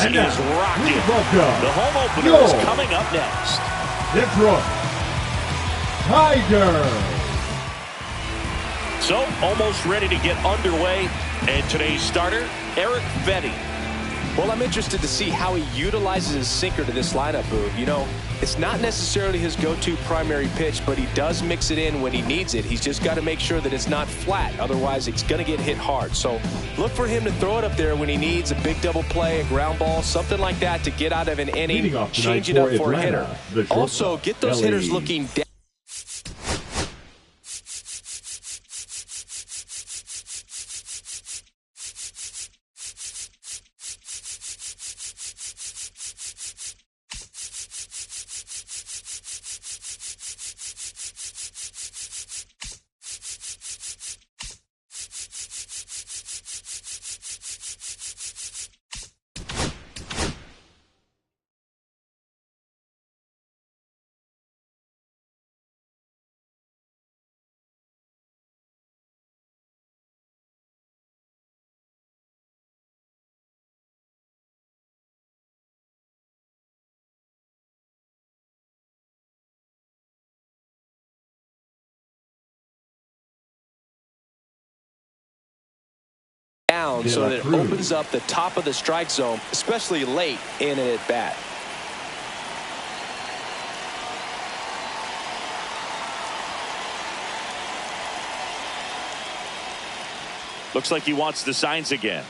And he is rocking. The home opener is coming up next. Detroit Tigers. So, almost ready to get underway. And today's starter, Erick Fedde. Well, I'm interested to see how he utilizes his sinker to this lineup, Boog. You know, it's not necessarily his go-to primary pitch, but he does mix it in when he needs it. He's just got to make sure that it's not flat. Otherwise, it's going to get hit hard. So look for him to throw it up there when he needs a big double play, a ground ball, something like that to get out of an inning, change it up for Atlanta, a hitter. Also, get those hitters looking down. Down so that it opens up the top of the strike zone, especially late in an at-bat. Looks like he wants the signs again.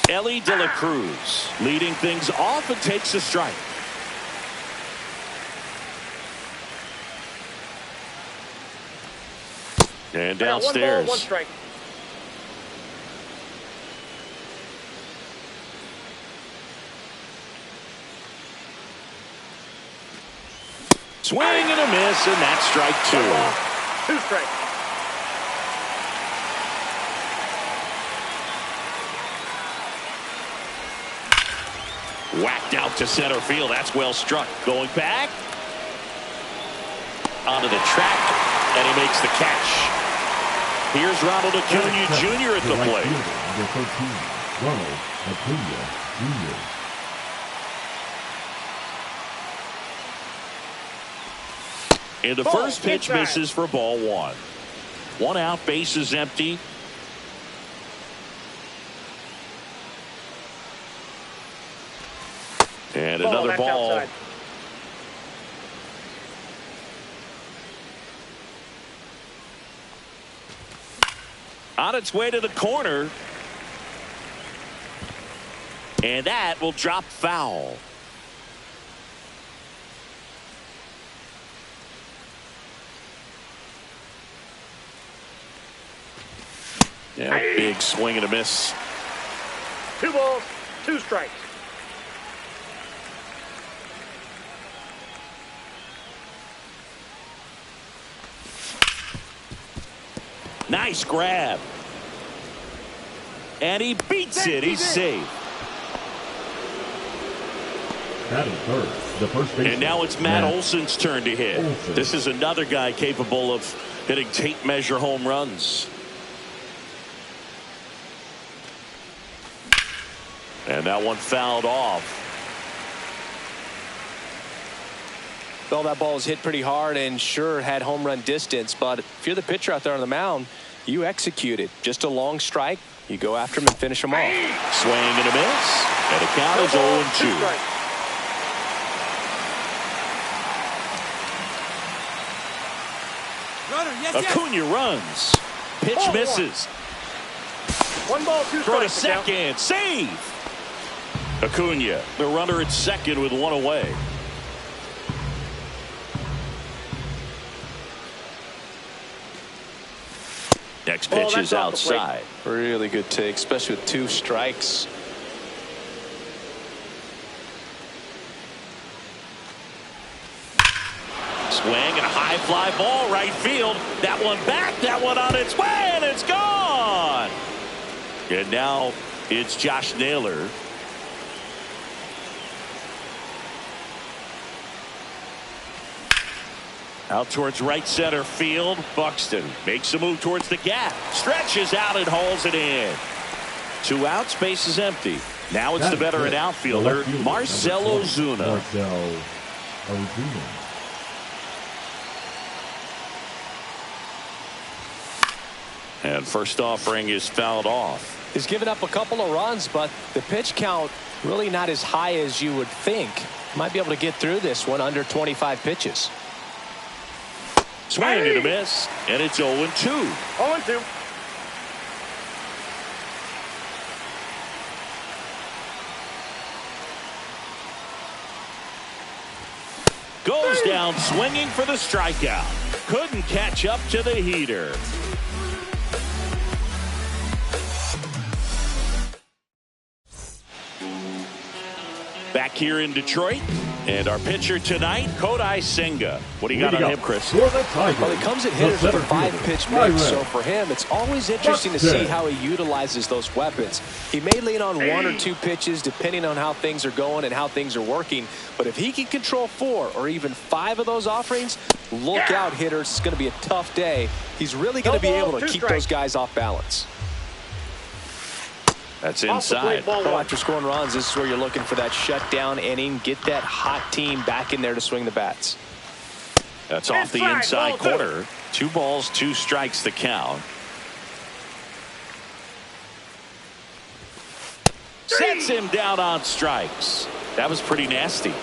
Elly De La Cruz leading things off and takes a strike. And downstairs. 1 ball, 1 strike. Swing and a miss, and that's strike 2. 2 strikes. Whacked out to center field. That's well struck. Going back. Onto the track. And he makes the catch. Here's Ronald Acuna Jr. at the plate. Ronald Acuna Jr. And the first pitch misses for ball 1. 1 out, bases empty. And another ball. Outside. On its way to the corner. And that will drop foul. Yeah, big swing and a miss. 2 balls, 2 strikes. Nice grab. And he beats it. He's safe. Batting third, the first baseman. And now it's Matt Olson's turn to hit. This is another guy capable of hitting tape measure home runs. And that one fouled off. Well, that ball was hit pretty hard and sure had home run distance, but if you're the pitcher out there on the mound, you execute it. Just a long strike. You go after him and finish him off. Swing and a miss. And the count is 0-2. Acuna runs. Pitch misses. 1 ball, 2 strikes. Throw to second. Save. Acuna, the runner at second with 1 away. Next pitch is outside. Really good take, especially with 2 strikes. Swing and a high fly ball right field. That one back, that one on its way, and it's gone. And now it's Josh Naylor. Out towards right center field. Buxton makes a move towards the gap. Stretches out and hauls it in. 2 outs, base is empty. Now it's the veteran outfielder, Marcell Ozuna. And first offering is fouled off. He's given up a couple of runs, but the pitch count really not as high as you would think. Might be able to get through this one under 25 pitches. Swing and a miss, and it's 0-2. 0-2. Goes down swinging for the strikeout. Couldn't catch up to the heater. Back here in Detroit, and our pitcher tonight, Kodai Senga. What do you got on him, Chris? Well, he comes at hitters with a 5-pitch mix, so for him, it's always interesting to see how he utilizes those weapons. He may lean on 1 or 2 pitches, depending on how things are going and how things are working, but if he can control 4 or even 5 of those offerings, look out, hitters. It's going to be a tough day. He's really going to be able to keep those guys off balance. That's inside. Well, after scoring runs, this is where you're looking for that shutdown inning. Get that hot team back in there to swing the bats. That's off the inside corner. 2 balls, 2 strikes the count. Sets him down on strikes. That was pretty nasty.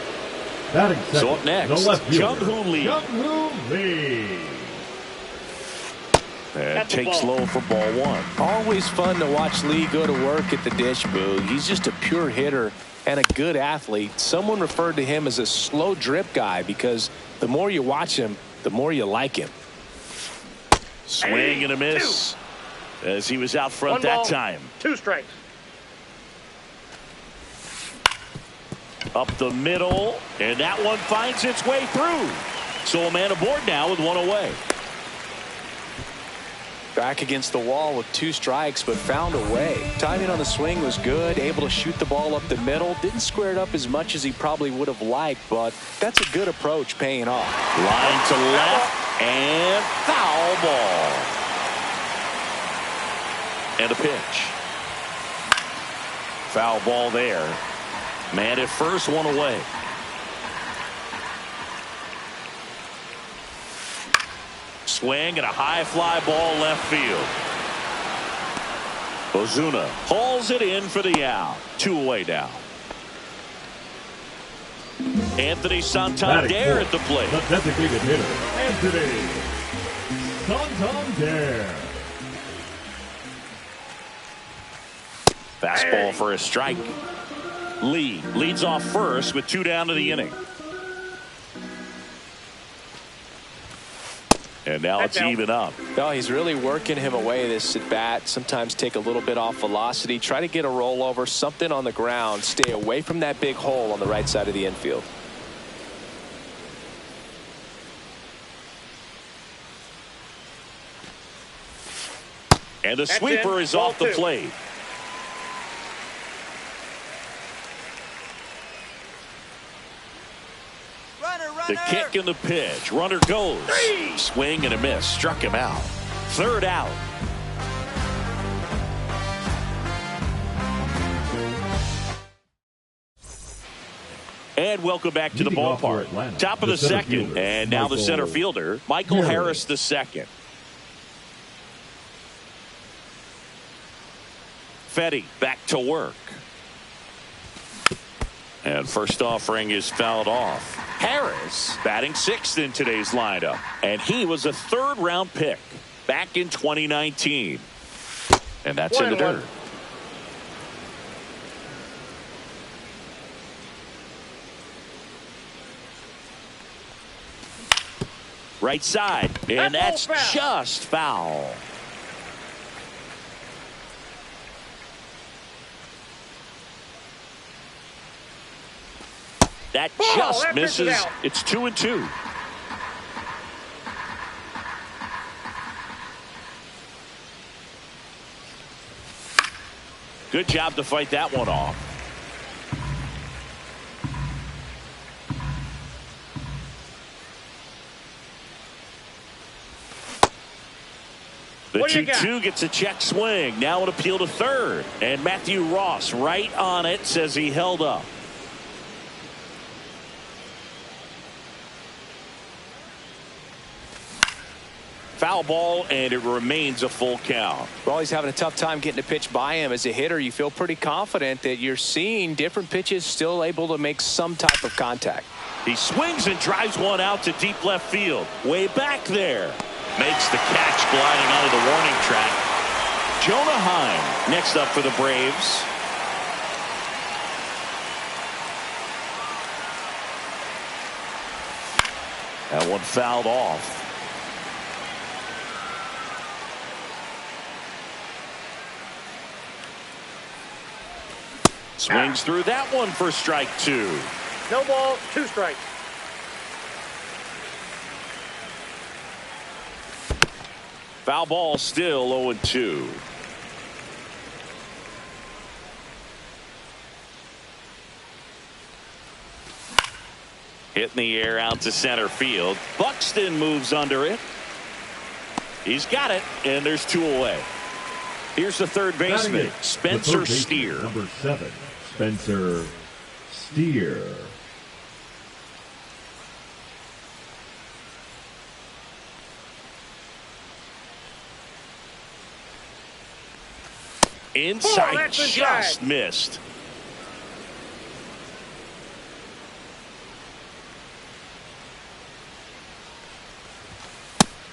So up next, Jung-Hoo Lee. And takes low for ball 1. Always fun to watch Lee go to work at the dish, Boo. He's just a pure hitter and a good athlete. Someone referred to him as a slow drip guy because the more you watch him, the more you like him. Swing and a miss as he was out front that time. 2 strikes. Up the middle, and that one finds its way through. So a man aboard now with 1 away. Back against the wall with 2 strikes, but found a way. Timing on the swing was good, able to shoot the ball up the middle. Didn't square it up as much as he probably would have liked, but that's a good approach paying off. Line to left, and foul ball. And a pitch. Foul ball there. Man at first, 1 away. Swing and a high fly ball left field. Ozuna hauls it in for the out. 2 away now. Anthony Santander at the plate. The designated hitter, Anthony Santander. Fastball for a strike. Lee leads off first with 2 down to the inning. And now it's even up. No, he's really working him away this at bat. Sometimes take a little bit off velocity. Try to get a rollover, something on the ground. Stay away from that big hole on the right side of the infield. And the sweeper is off the plate. The kick and the pitch. Runner goes. Swing and a miss. Struck him out. 3rd out. And welcome back to the ballpark. Top of the 2nd. And now the center fielder, Michael Harris II. Fedde back to work. And first offering is fouled off. Harris batting 6th in today's lineup. And he was a 3rd-round pick back in 2019. And that's in the dirt. Right side. And that's just foul. That just misses. It's 2-2. Good job to fight that one off. The 2-2 gets a check swing. Now an appeal to third. And Matthew Ross right on it, says he held up. Foul ball, and it remains a full count. Well, he's having a tough time getting a pitch by him. As a hitter, you feel pretty confident that you're seeing different pitches still able to make some type of contact. He swings and drives one out to deep left field. Way back there. Makes the catch, gliding onto the warning track. Jonah Heim next up for the Braves. That one fouled off. Swings through that one for strike 2. No ball, 2 strikes. Foul ball, still 0-2. Hit in the air out to center field. Buxton moves under it. He's got it, and there's 2 away. Here's the third baseman, Spencer Steer. Number 7, Spencer Steer. Inside, just missed.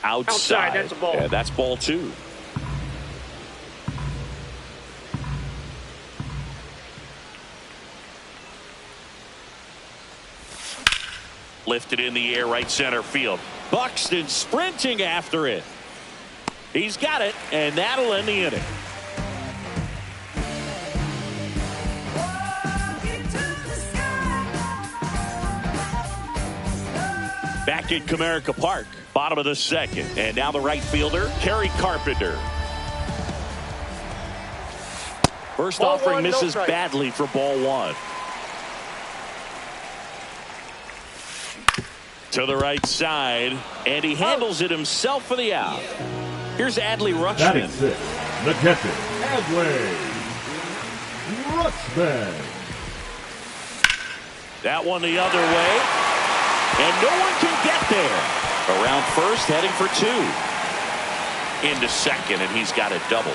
Outside. That's a ball. Yeah, that's ball 2. Lifted in the air, right center field. Buxton sprinting after it. He's got it, and that'll end the inning. Back at Comerica Park, bottom of the second, and now the right fielder, Kerry Carpenter. First ball offering 1, misses no badly for ball 1. To the right side, and he handles it himself for the out. Here's Adley Rutschman. Batting 6, the catcher, Adley Rutschman. That one the other way, and no one can get there. Around first, heading for 2. Into second, and he's got a double.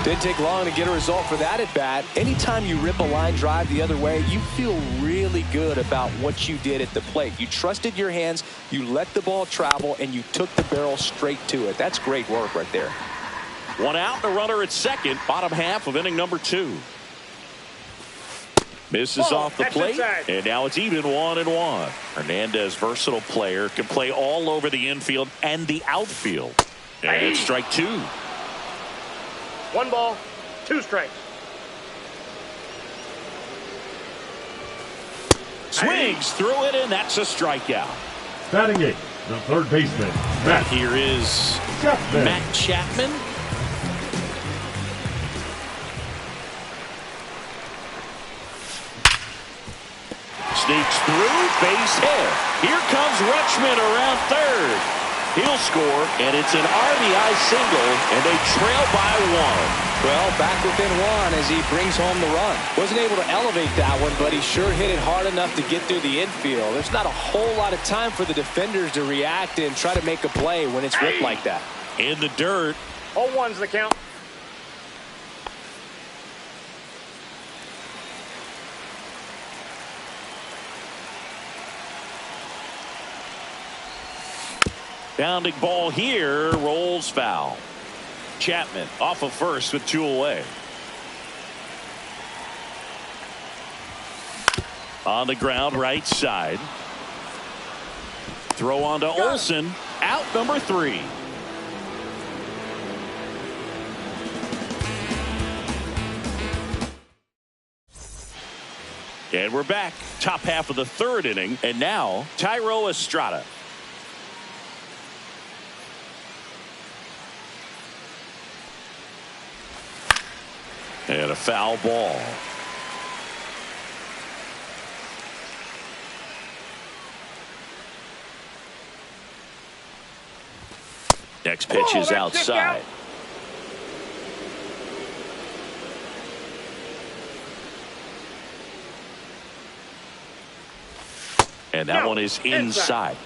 Didn't take long to get a result for that at bat. Anytime you rip a line drive the other way, you feel really good about what you did at the plate. You trusted your hands, you let the ball travel, and you took the barrel straight to it. That's great work right there. 1 out, a runner at second, bottom half of inning number 2. Misses off the plate, and now it's even 1-1. Hernandez, versatile player, can play all over the infield and the outfield. And it's strike 2. 1 ball, 2 strikes. Swings through it, and that's a strikeout. Batting 8, the third baseman, Matt Here is Chapman. Matt Chapman. Sneaks through, base hit. Here comes Rutschman around third. He'll score, and it's an RBI single, and they trail by 1. Well, back within 1 as he brings home the run. Wasn't able to elevate that one, but he sure hit it hard enough to get through the infield. There's not a whole lot of time for the defenders to react and try to make a play when it's ripped like that. In the dirt. 0-1's the count. Bounding ball here, rolls foul. Chapman off of first with 2 away. On the ground, right side. Throw on to Olsen, out number 3. And we're back, top half of the 3rd inning, and now Thairo Estrada. And a foul ball. Next pitch is outside. And that one is inside.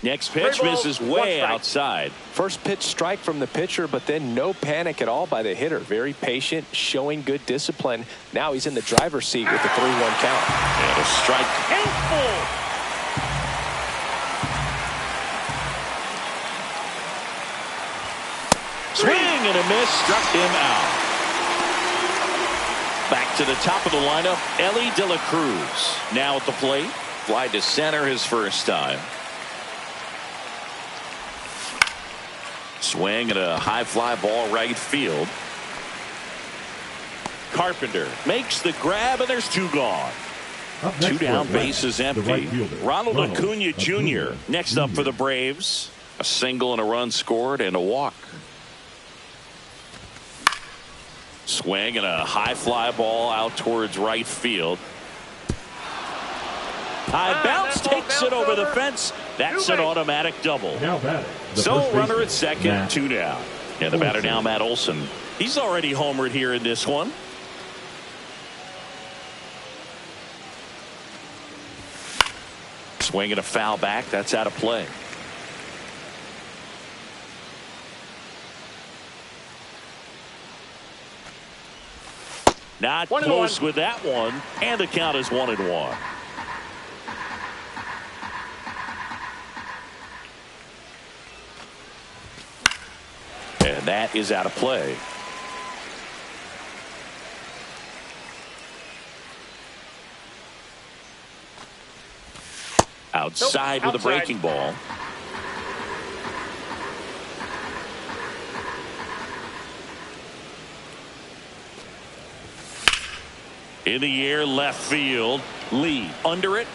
Next pitch misses way outside. First pitch strike from the pitcher, but then no panic at all by the hitter. Very patient, showing good discipline. Now he's in the driver's seat with the 3-1 count. And a strike. Swing and a miss, struck him out. Back to the top of the lineup, Elly De La Cruz. Now at the plate, fly to center his first time. Swing and a high fly ball right field. Carpenter makes the grab, and there's two gone. Two down, bases empty. Ronald Acuna Jr. next up for the Braves. A single and a run scored and a walk. Swing and a high fly ball out towards right field. High bounce takes it over the fence. That's an automatic double. So runner at second, 2 down. And the batter now, Matt Olson. He's already homered here in this one. Swing and a foul back. That's out of play. Not close with that one. And the count is 1-1. And that is out of play. Outside with a breaking ball. In the air, left field. Lee under it.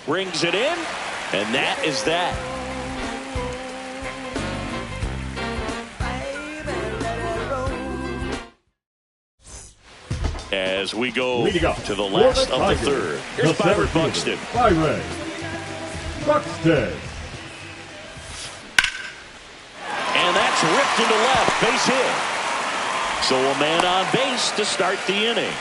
Brings it in. And that is that. As we go to the last of the third. Here's Byron Buxton. Byron Buxton. And that's ripped into left. Base hit. So a man on base to start the inning.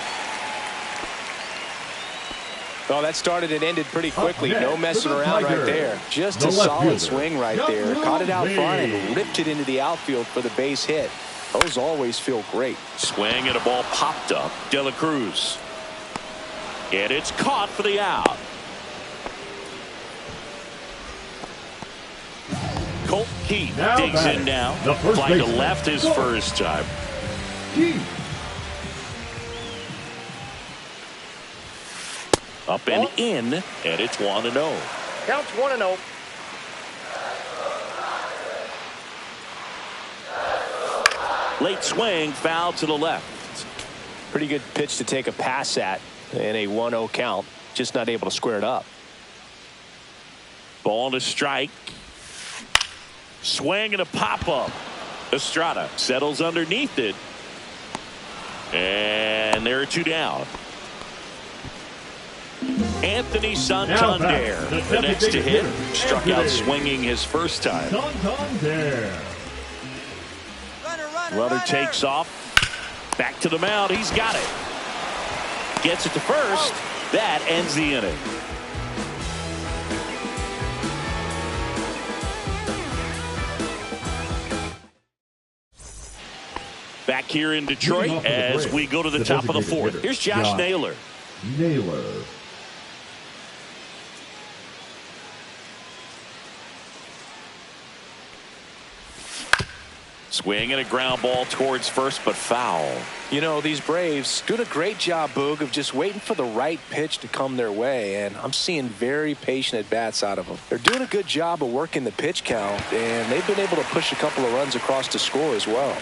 Well, that started and ended pretty quickly. No messing around right there. Just a solid swing right there. Caught it out front and ripped it into the outfield for the base hit. Those always feel great. Swing and a ball popped up. De La Cruz. And it's caught for the out. Colt Keith digs in now. Fly to left his first time. Up and in, and it's 1-0. Counts 1-0. Late swing, foul to the left. Pretty good pitch to take a pass at in a 1-0 count. Just not able to square it up. Ball to strike. Swing and a pop-up. Estrada settles underneath it. And there are 2 down. Anthony Santander, the next to hit, struck out swinging his first time. Runner takes off. Back to the mound. He's got it. Gets it to first. That ends the inning. Back here in Detroit as we go to the top of the fourth. Here's Josh Naylor. Swing and a ground ball towards first, but foul. You know, these Braves doing a great job, Boog, of just waiting for the right pitch to come their way, and I'm seeing very patient at-bats out of them. They're doing a good job of working the pitch count, and they've been able to push a couple of runs across to score as well.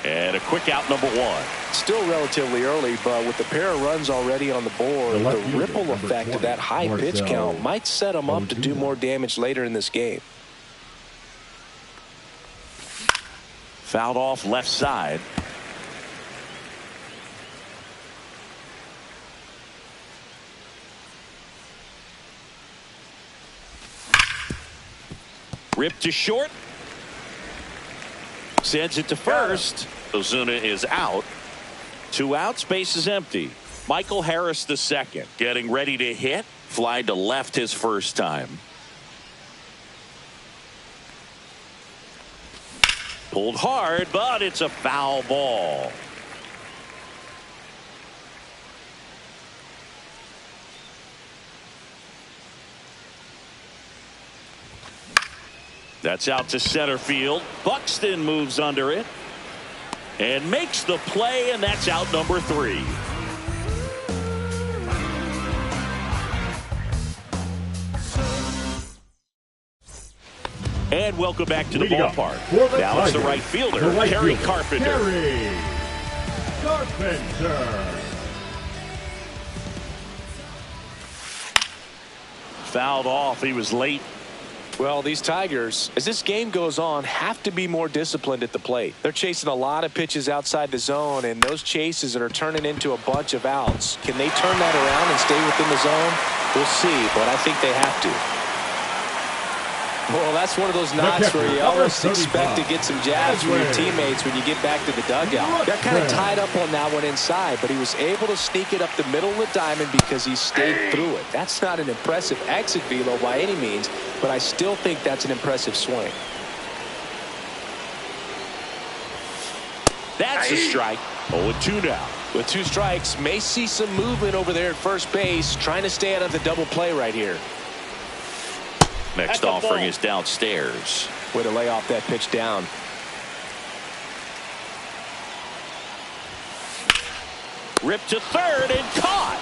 And a quick out, number one. Still relatively early, but with the pair of runs already on the board, the ripple effect of that high pitch count might set him up to do more damage later in this game. Fouled off left side. Ripped to short. Sends it to first. Ozuna is out. 2 outs, base is empty. Michael Harris the second, getting ready to hit. Fly to left his first time. Pulled hard, but it's a foul ball. That's out to center field. Buxton moves under it and makes the play, and that's out number 3. And welcome back to the ballpark. Now it's the right fielder, Terry Carpenter. Terry Carpenter. Fouled off. He was late. Well, these Tigers, as this game goes on, have to be more disciplined at the plate. They're chasing a lot of pitches outside the zone, and those chases are turning into a bunch of outs. Can they turn that around and stay within the zone? We'll see, but I think they have to. Well, that's one of those knocks where you almost expect to get some jabs from your teammates when you get back to the dugout. Got kind of tied up on that one inside, but he was able to sneak it up the middle of the diamond because he stayed through it. That's not an impressive exit velo by any means, but I still think that's an impressive swing. That's a strike. 0-2 now. With 2 strikes, may see some movement over there at first base, trying to stay out of the double play right here. Next offering is downstairs. Way to lay off that pitch down. Ripped to third and caught.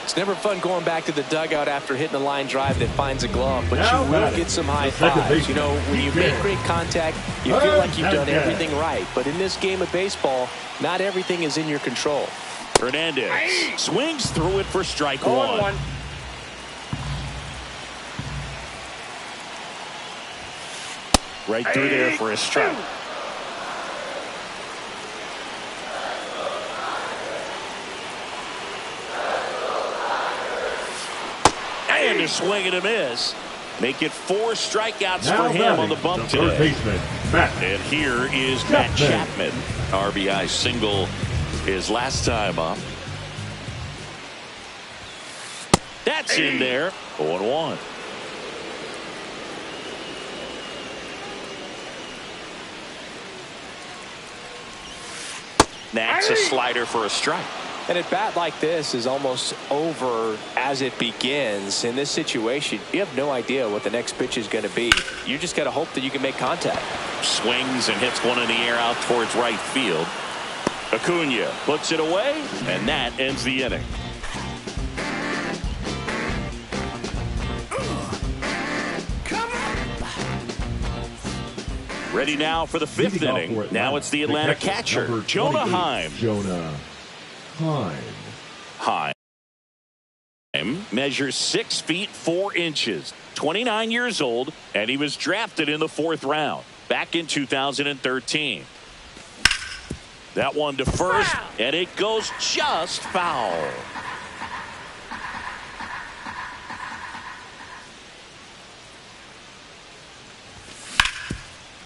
It's never fun going back to the dugout after hitting a line drive that finds a glove, but you will get some high fives. You know, when you make great contact, you feel like you've done everything right. But in this game of baseball, not everything is in your control. Hernandez swings through it for strike one. Right through there for a strike. And a swing and a miss. Make it 4 strikeouts for him on the bump today. And here is Matt Chapman. RBI single his last time up. That's in there. 0-1. That's a slider for a strike. And at bat like this is almost over as it begins. In this situation, you have no idea what the next pitch is going to be. You just got to hope that you can make contact. Swings and hits one in the air out towards right field. Acuna puts it away, and that ends the inning. Ready now for the 5th inning. Now it's the Atlanta catcher, Jonah Heim. Heim measures 6 feet 4 inches, 29 years old, and he was drafted in the 4th round back in 2013. That one to first, and it goes just foul.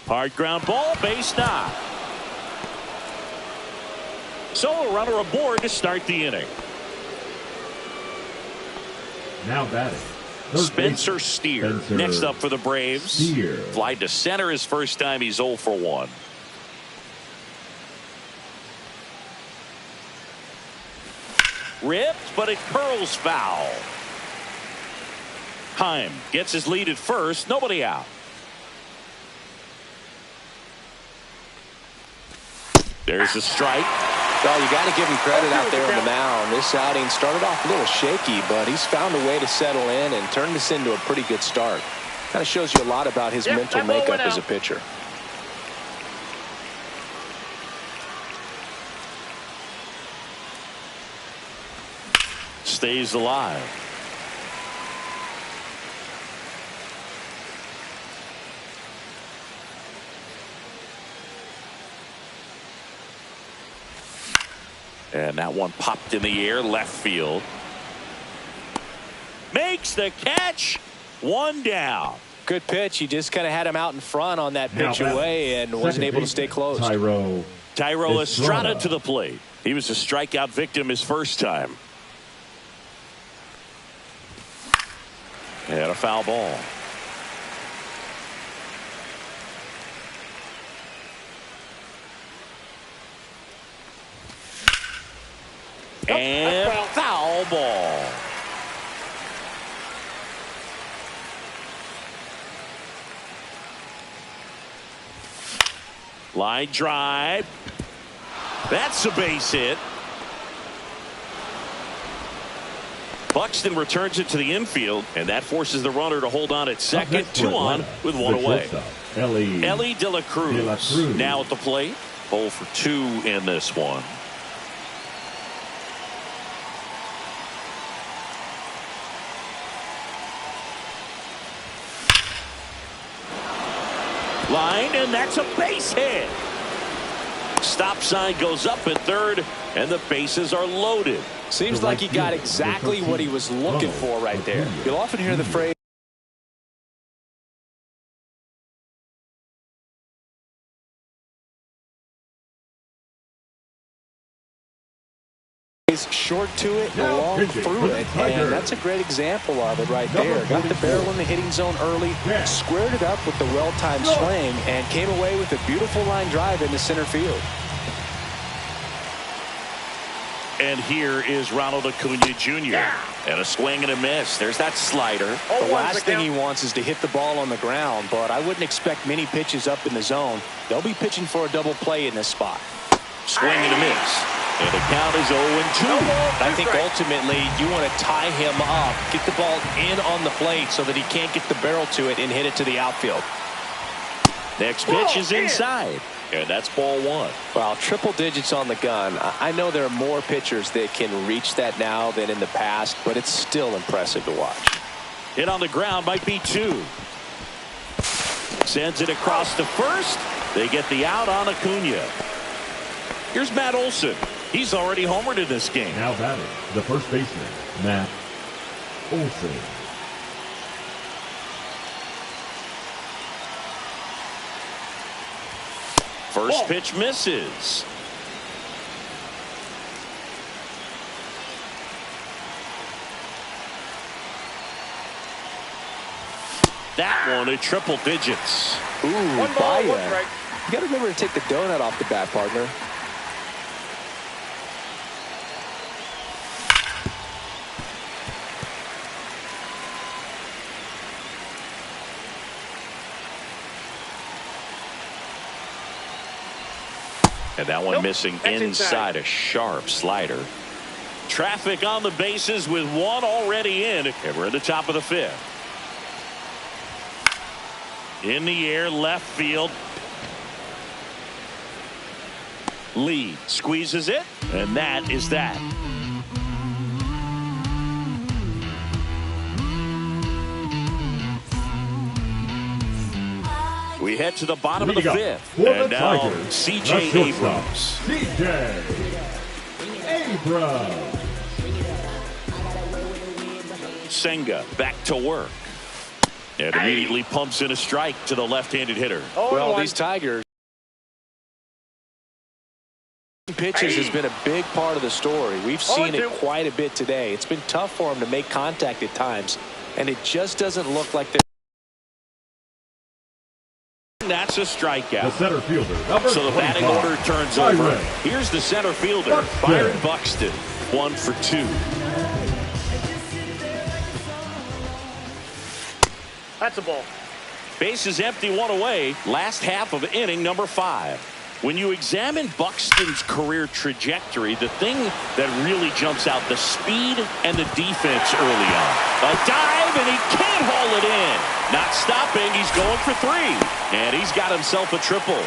Hard ground ball, base knock. So a runner aboard to start the inning. Now batting, Spencer Steer. Next up for the Braves. Fly to center his first time. He's 0 for 1. Ripped, but it curls foul. Heim gets his lead at first. Nobody out. There's a strike. Well, you got to give him credit out there on the mound. This outing started off a little shaky, but he's found a way to settle in and turn this into a pretty good start. Kind of shows you a lot about his mental makeup as a pitcher. stays alive. And that one popped in the air, left field. Makes the catch. One down. Good pitch. He just kind of had him out in front on that pitch away and wasn't able to stay close. Thairo Estrada to the plate. He was a strikeout victim his first time. And a foul ball. And foul ball. Line drive. That's a base hit. Buxton returns it to the infield, and that forces the runner to hold on at second. 2 on with 1 away. Elly De La Cruz now at the plate. 0 for 2 in this one. Line, and that's a base hit. Stop sign goes up at third, and the bases are loaded. Seems like he got exactly what he was looking for right there. You'll often hear the phrase, short to it, long through it, and that's a great example of it right there. Got the barrel in the hitting zone early, squared it up with the well-timed swing, and came away with a beautiful line drive into center field. And here is Ronald Acuna Jr. And a swing and a miss. There's that slider. The last thing he wants is to hit the ball on the ground, but I wouldn't expect many pitches up in the zone. They'll be pitching for a double play in this spot. Swing and a miss. And the count is 0-2. I think ultimately you want to tie him up, get the ball in on the plate so that he can't get the barrel to it and hit it to the outfield. Next pitch is inside. And that's ball 1. Well, triple digits on the gun. I know there are more pitchers that can reach that now than in the past, but it's still impressive to watch. Hit on the ground might be 2. Sends it across to first. They get the out on Acuna. Here's Matt Olson. He's already homered in this game. Now batting, the first baseman, Matt Olson. First pitch misses. That one at triple digits. Ooh, Baez. You got to remember to take the donut off the bat, partner. And that one missing inside a sharp slider. Traffic on the bases with 1 already in. And we're at the top of the 5th. In the air, left field. Lee squeezes it, and that is that. We head to the bottom of the 5th. And now C.J. Abrams. C.J. Abrams. Senga back to work. And immediately pumps in a strike to the left-handed hitter. Well, these Tigers pitches has been a big part of the story. We've seen it quite a bit today. It's been tough for him to make contact at times, and it just doesn't look like they're. That's a strikeout. The center fielder, so the batting order turns over. Here's the center fielder, Byron Buxton. 1 for 2. That's a ball. Base is empty, 1 away. Last half of inning number 5. When you examine Buxton's career trajectory, the thing that really jumps out, the speed and the defense early on. A dive, and he can't haul it in. Not stopping, he's going for 3. And he's got himself a triple.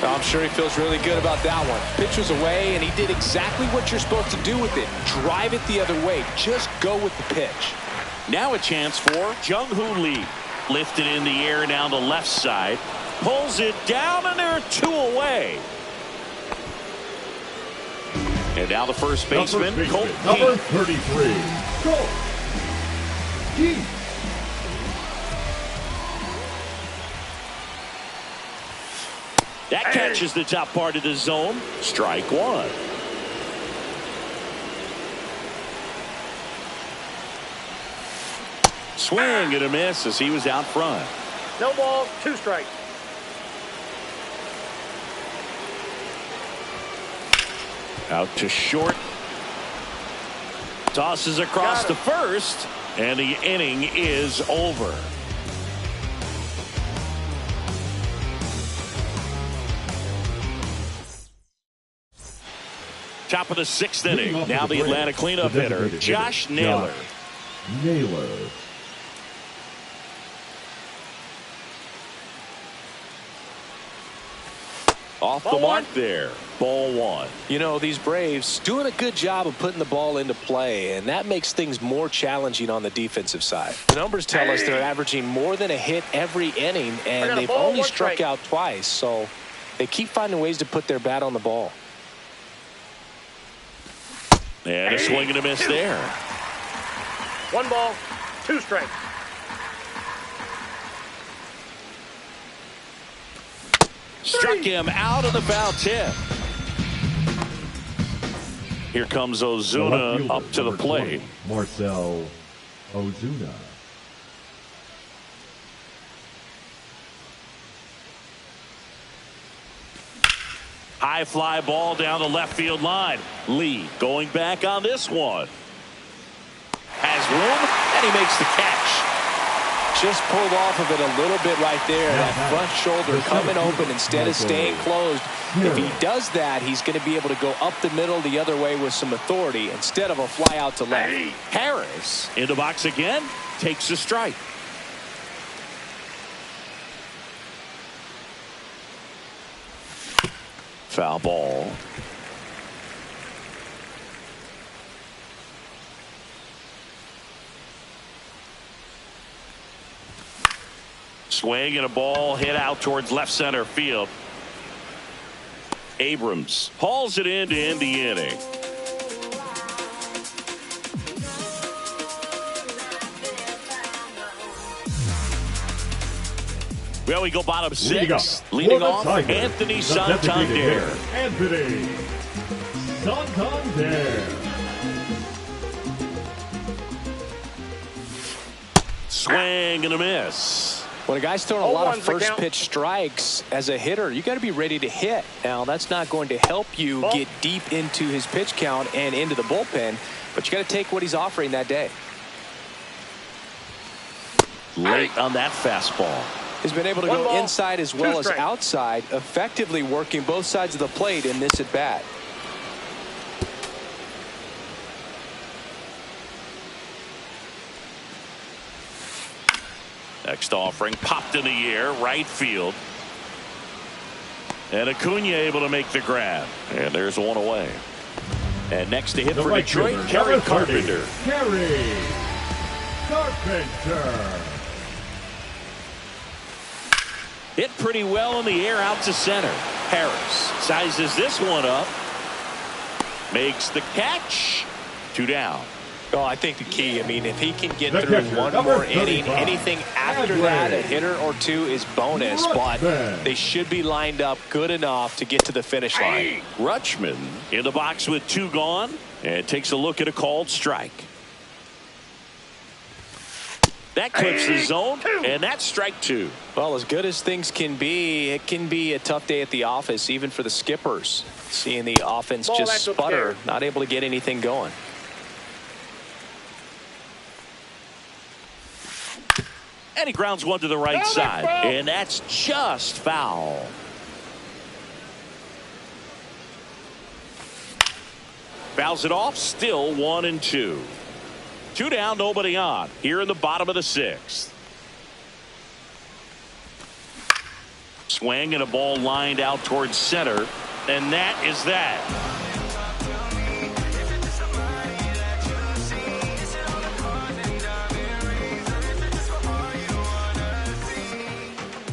I'm sure he feels really good about that one. Pitch was away, and he did exactly what you're supposed to do with it. Drive it the other way. Just go with the pitch. Now a chance for Jung-Hoo Lee. Lifted in the air down the left side. Pulls it down, and there are 2 away. And now the first baseman, Colt number Heath. 33, Colt Heath. That catches the top part of the zone. Strike 1. Swing and a miss as he was out front. No ball, 2 strikes. Out to short. Tosses across to first, and the inning is over. Top of the 6th inning. Now the Atlanta cleanup hitter, Josh Naylor. Naylor. Off the mark there. Ball 1. You know, these Braves doing a good job of putting the ball into play, and that makes things more challenging on the defensive side. The numbers tell us they're averaging more than a hit every inning, and they've only struck out twice, so they keep finding ways to put their bat on the ball. And a swing and a miss there. 1 ball, 2 strikes. Struck him out of the foul tip. Here comes Ozuna up to the plate. Marcell Ozuna. High fly ball down the left field line. Lee going back on this one. Has room, and he makes the catch. Just pulled off of it a little bit right there. That front shoulder coming open instead of staying closed. If he does that, he's going to be able to go up the middle the other way with some authority instead of a fly out to left. Harris in the box again, takes a strike. Foul ball. Swing and a ball hit out towards left center field. Abrams hauls it in to end the inning. Well, we go bottom 6. Leading off, Anthony Santander. Anthony Santander. Swing and a miss. When a guy's throwing a lot of first pitch strikes as a hitter, you got to be ready to hit. Now, that's not going to help you get deep into his pitch count and into the bullpen, but you got to take what he's offering that day. Late on that fastball. He's been able to go inside as well as outside, effectively working both sides of the plate in this at bat. Next offering popped in the air, right field. And Acuna able to make the grab. And there's one away. And next to hit for Detroit, Kerry Carpenter. Kerry Carpenter. Hit pretty well in the air out to center. Harris sizes this one up. Makes the catch. 2 down. Oh, I think the key, I mean, if he can get through one more inning, anything after that, a hitter or 2 is bonus, but they should be lined up good enough to get to the finish line. Rutschman in the box with 2 gone and takes a look at a called strike. That clips the zone, and that's strike 2. Well, as good as things can be, it can be a tough day at the office, even for the skippers. Seeing the offense just sputter, not able to get anything going. And he grounds one to the right side, and that's just foul. Fouls it off, still 1-2. 2 down, nobody on. Here in the bottom of the 6th. swing and a ball lined out towards center, and that is that.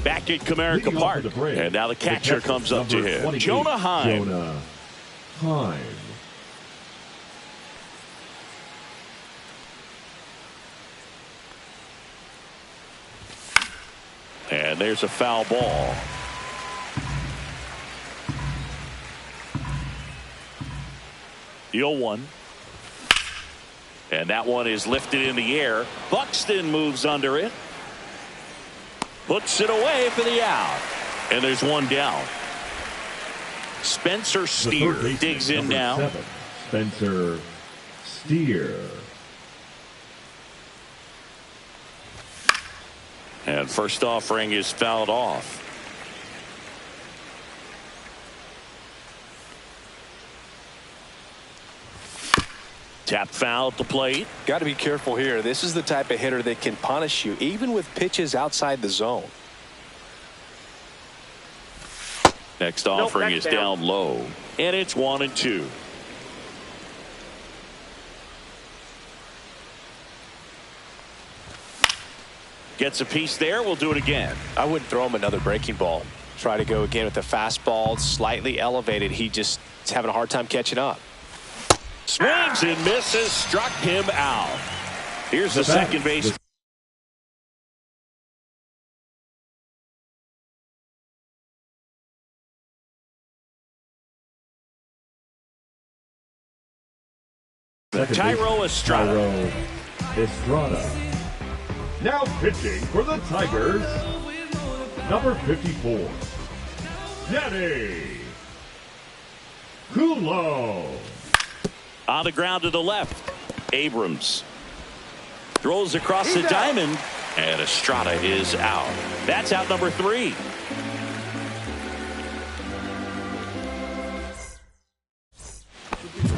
Back at Comerica Park, and now the catcher comes up to him. Jonah Heim. Jonah Heim. And there's a foul ball. The 0-1. And that one is lifted in the air. Buxton moves under it. Puts it away for the out. And there's one down. Spencer Steer digs in now. 7, Spencer Steer. And first offering is fouled off. Tap foul at the plate. Got to be careful here. This is the type of hitter that can punish you even with pitches outside the zone. Next offering is down low, and it's 1-2. Gets a piece there. We'll do it again. I wouldn't throw him another breaking ball. Try to go again with the fastball, slightly elevated. He just is having a hard time catching up. Swings and misses, struck him out. Here's the second base. Thairo Estrada. Now pitching for the Tigers, number 54, Danny Coulombe. On the ground to the left. Abrams throws across the diamond, and Estrada is out. That's out number 3.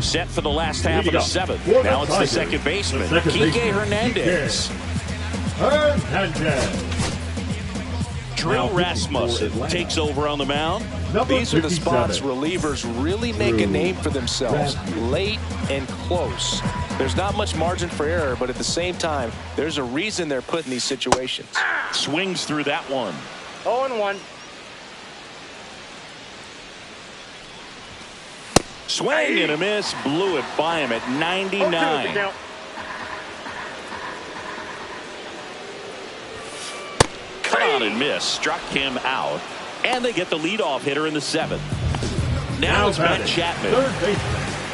Set for the last half of the 7th. Now it's the second baseman, Kike Hernandez. Drew Rasmussen takes over on the mound. These are the spots relievers really make a name for themselves. Late and close. There's not much margin for error, but at the same time, there's a reason they're put in these situations. Swings through that one. 0-1. Swing and a miss. Blew it by him at 99. Cut on and miss. Struck him out. And they get the leadoff hitter in the 7th. Now it's Matt Chapman.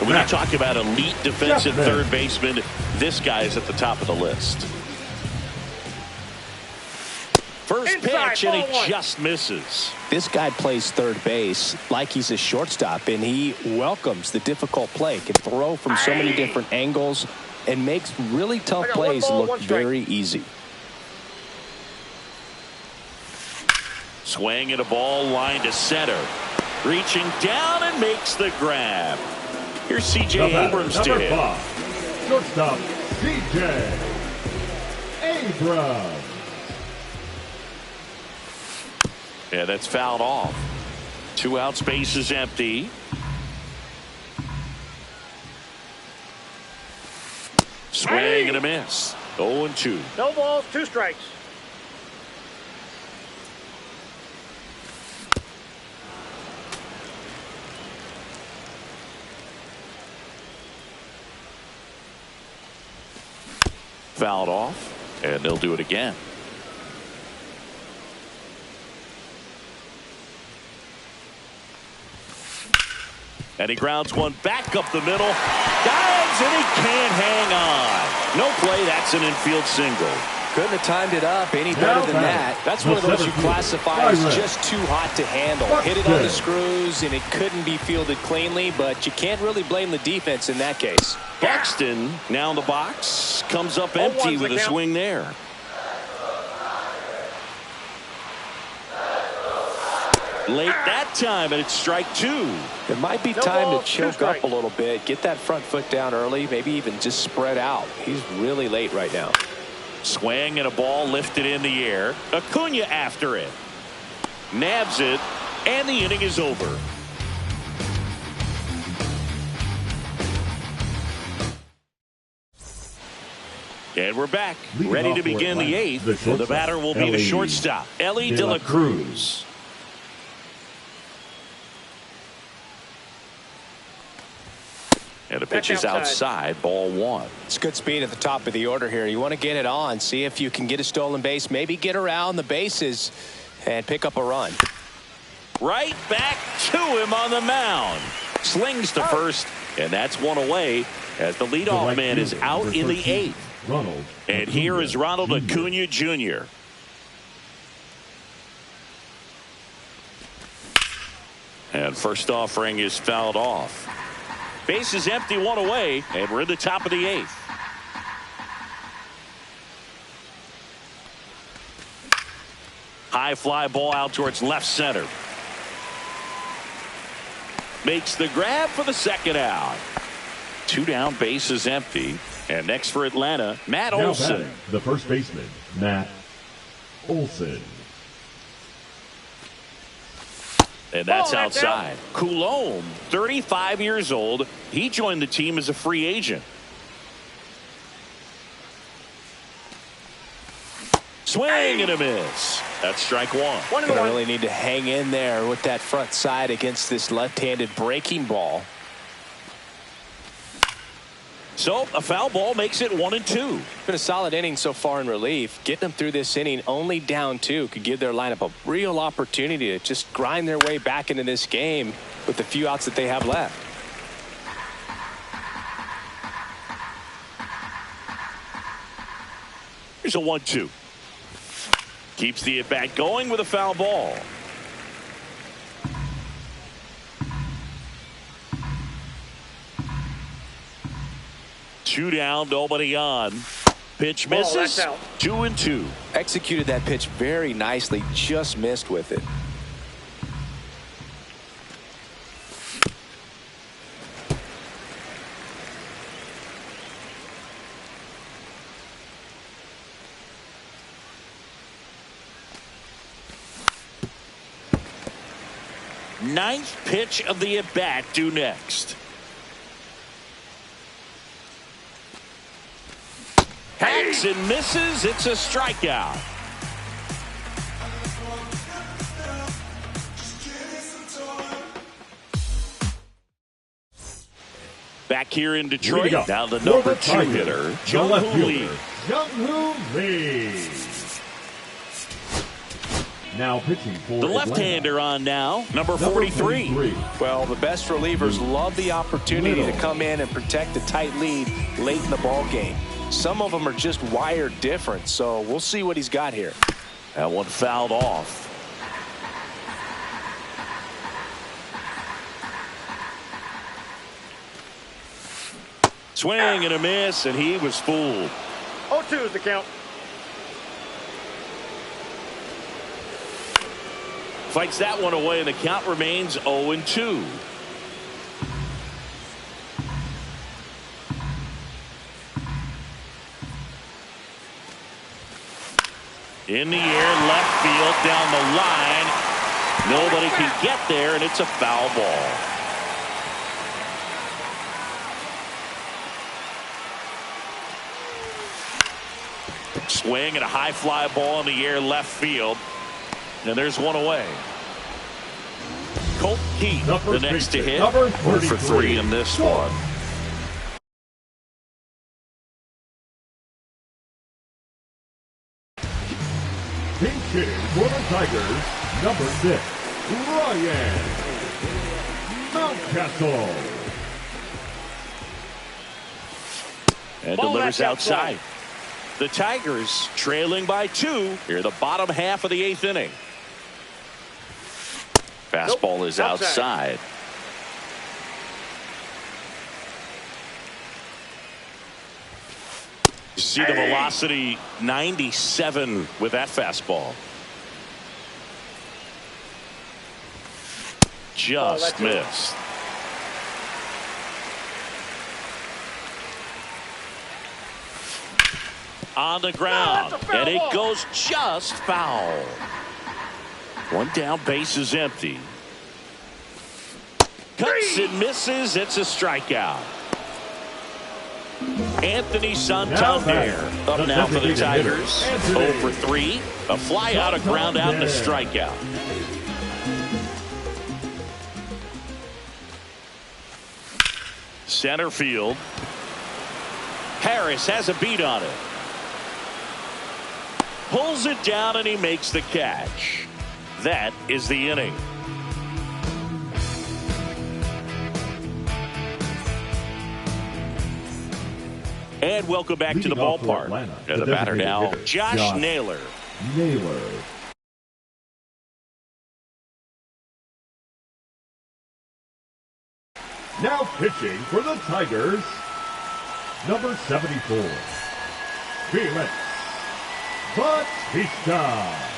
When you talk about elite defensive third baseman, this guy is at the top of the list. First pitch, and he just misses. This guy plays third base like he's a shortstop, and he welcomes the difficult play. Can throw from so many different angles and makes really tough plays look very easy. Swing and a ball lined to center. Reaching down and makes the grab. Here's C.J. Abrams to hit. Shortstop C.J. Abrams. Yeah, that's fouled off. 2 outs, base is empty. Swing and a miss. 0-2. No balls, 2 strikes. Fouled off, and they'll do it again. And he grounds one back up the middle. Dives, and he can't hang on. No play. That's an infield single. Couldn't have timed it up any better than that. That's one of those you classify as just too hot to handle. Hit it on the screws, and it couldn't be fielded cleanly, but you can't really blame the defense in that case. Buxton now in the box. Comes up empty with a swing there. Late that time, and it's strike 2. It might be time to choke up a little bit, get that front foot down early, maybe even just spread out. He's really late right now. Swing and a ball lifted in the air. Acuna after it. nabs it, and the inning is over. And we're back, ready to begin the eighth. The batter will be the shortstop, Elly De La Cruz. And the pitch is outside, ball one. It's good speed at the top of the order here. You want to get it on, see if you can get a stolen base, maybe get around the bases and pick up a run. Right back to him on the mound. Slings to first, and that's one away as the leadoff man is out in the eighth. And here is Ronald Acuna Jr. And first offering is fouled off. Base is empty, one away, and we're in the top of the eighth. High fly ball out towards left center. Makes the grab for the second out. Two down, base is empty. And next for Atlanta, Matt Olson. The first baseman, Matt Olson. And that's outside. Coulombe, 35 years old. He joined the team as a free agent. Swing and a miss. That's strike one. Gonna really need to hang in there with that front side against this left-handed breaking ball. So a foul ball makes it 1-2. Been a solid inning so far in relief. Getting them through this inning only down 2 could give their lineup a real opportunity to just grind their way back into this game with the few outs that they have left. Here's a 1-2. Keeps the at-bat going with a foul ball. Two down, nobody on. Pitch misses. 2-2. Executed that pitch very nicely, just missed with it. Ninth pitch of the at-bat due next. Hacks and misses. It's a strikeout. Back here in Detroit, now the number 2 hitter, Jung-Hoo Lee. Jung-Hoo Lee. Now pitching for the left-hander on now, number 43. Well, the best relievers love the opportunity to come in and protect a tight lead late in the ball game. Some of them are just wired different, so we'll see what he's got here. That one fouled off. Swing and a miss, and he was fooled. 0-2 is the count. Fights that one away, and the count remains 0-2. In the air, left field, down the line. Nobody can get there, and it's a foul ball. Swing and a high fly ball in the air, left field. And there's one away. Colt Keith, the next to hit. 4 for 3 in this one. Pink hitting for the Tigers, number 6, Ryan Mountcastle. And delivers outside. The Tigers trailing by 2 here in the bottom half of the 8th inning. Fastball is outside. You see the velocity 97 with that fastball. Just missed. On the ground, and it goes just foul. One down, base is empty. Cuts and misses. It's a strikeout. Anthony Santander up now for the Tigers. 0 for 3. A fly out, a ground out, and a strikeout. Center field. Harris has a beat on it. Pulls it down and he makes the catch. That is the inning. And welcome back to the ballpark. And the batter now, Josh Naylor. Now pitching for the Tigers, number 74, Felix Bautista.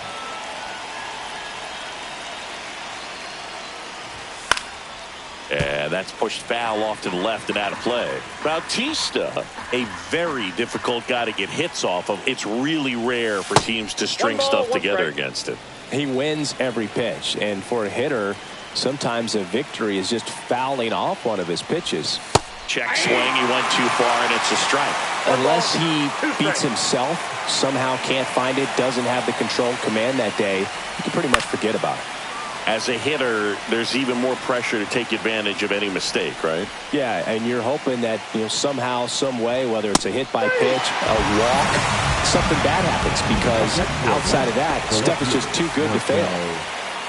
And that's pushed foul off to the left and out of play. Bautista, a very difficult guy to get hits off of. It's really rare for teams to string stuff together against him. He wins every pitch, and for a hitter, sometimes a victory is just fouling off one of his pitches. Check swing, he went too far, and it's a strike. Unless he beats himself, somehow can't find it, doesn't have the controlled command that day, you can pretty much forget about it. As a hitter, there's even more pressure to take advantage of any mistake, right? Yeah, and you're hoping that, somehow, some way, whether it's a hit by pitch, a walk, something bad happens, because outside of that, stuff is just too good to fail.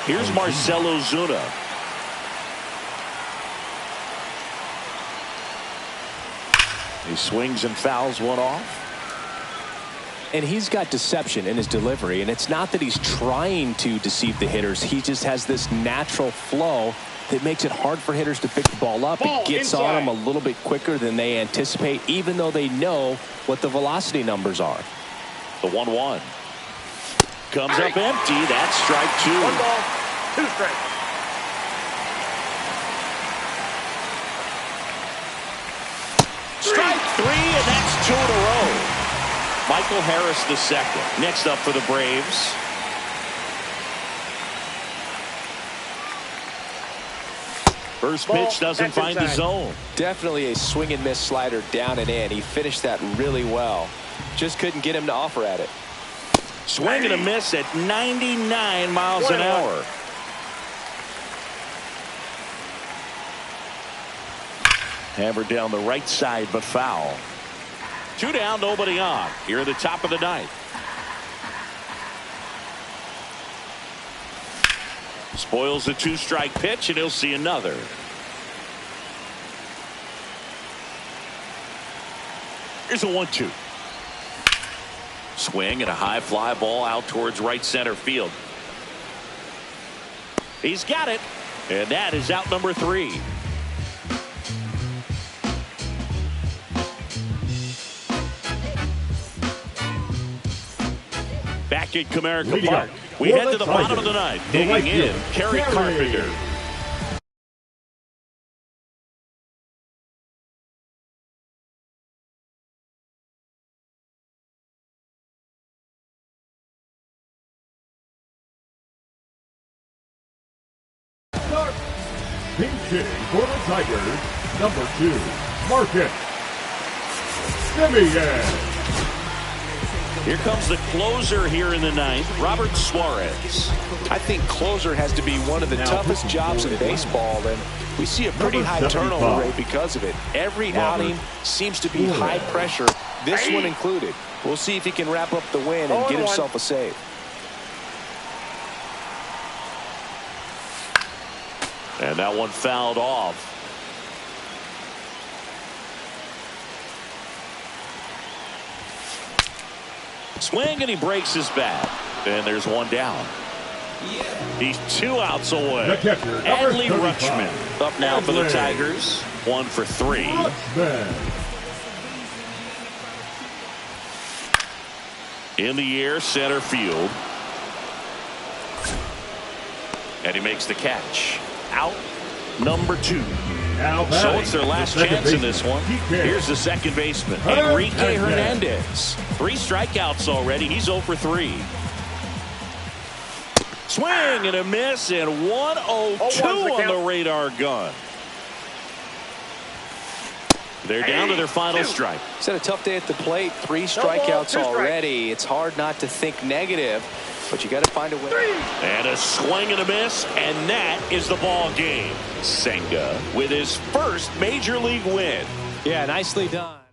Here's Marcell Ozuna. He swings and fouls one off. And he's got deception in his delivery, and it's not that he's trying to deceive the hitters. He just has this natural flow that makes it hard for hitters to pick the ball up. It gets on them a little bit quicker than they anticipate, even though they know what the velocity numbers are. The 1-1 comes up empty. That's strike 2. 1 ball, 2 strikes. Strike 3, and that's 2 in a row. Michael Harris the second. Next up for the Braves. First pitch doesn't find the zone. Definitely a swing and miss slider down and in. He finished that really well. Just couldn't get him to offer at it. Swing and a miss at 99 miles an hour. Hammered down the right side, but foul. 2 down, nobody on. Here at the top of the ninth. Spoils the 2-strike pitch, and he'll see another. Here's a 1-2. Swing and a high fly ball out towards right center field. He's got it, and that is out number 3. Back at Comerica Park, we head to the bottom of the ninth. Digging in, Kerry Carpenter. Pink hitting for the Tigers, number 2, Marcus Semien. Here comes the closer here in the ninth, Robert Suarez. I think closer has to be one of the toughest jobs in baseball, and we see a pretty high turnover rate because of it. Every outing seems to be high pressure, this one included. We'll see if he can wrap up the win and get himself a save. And that one fouled off. Swing, and he breaks his bat. And there's 1 down. He's 2 outs away. Adley Rutschman up now for the Tigers. 1 for 3. In the air, center field. And he makes the catch. Out number 2. So it's their last chance in this one. Here's the second baseman, Enrique Hernandez. 3 strikeouts already. He's 0 for 3. Swing and a miss, and 1-0-2 on the radar gun. They're down to their final strike. It's had a tough day at the plate. 3 strikeouts already. It's hard not to think negative, but you got to find a way. And a swing and a miss, and that is the ball game. Senga with his first major league win. Yeah, nicely done.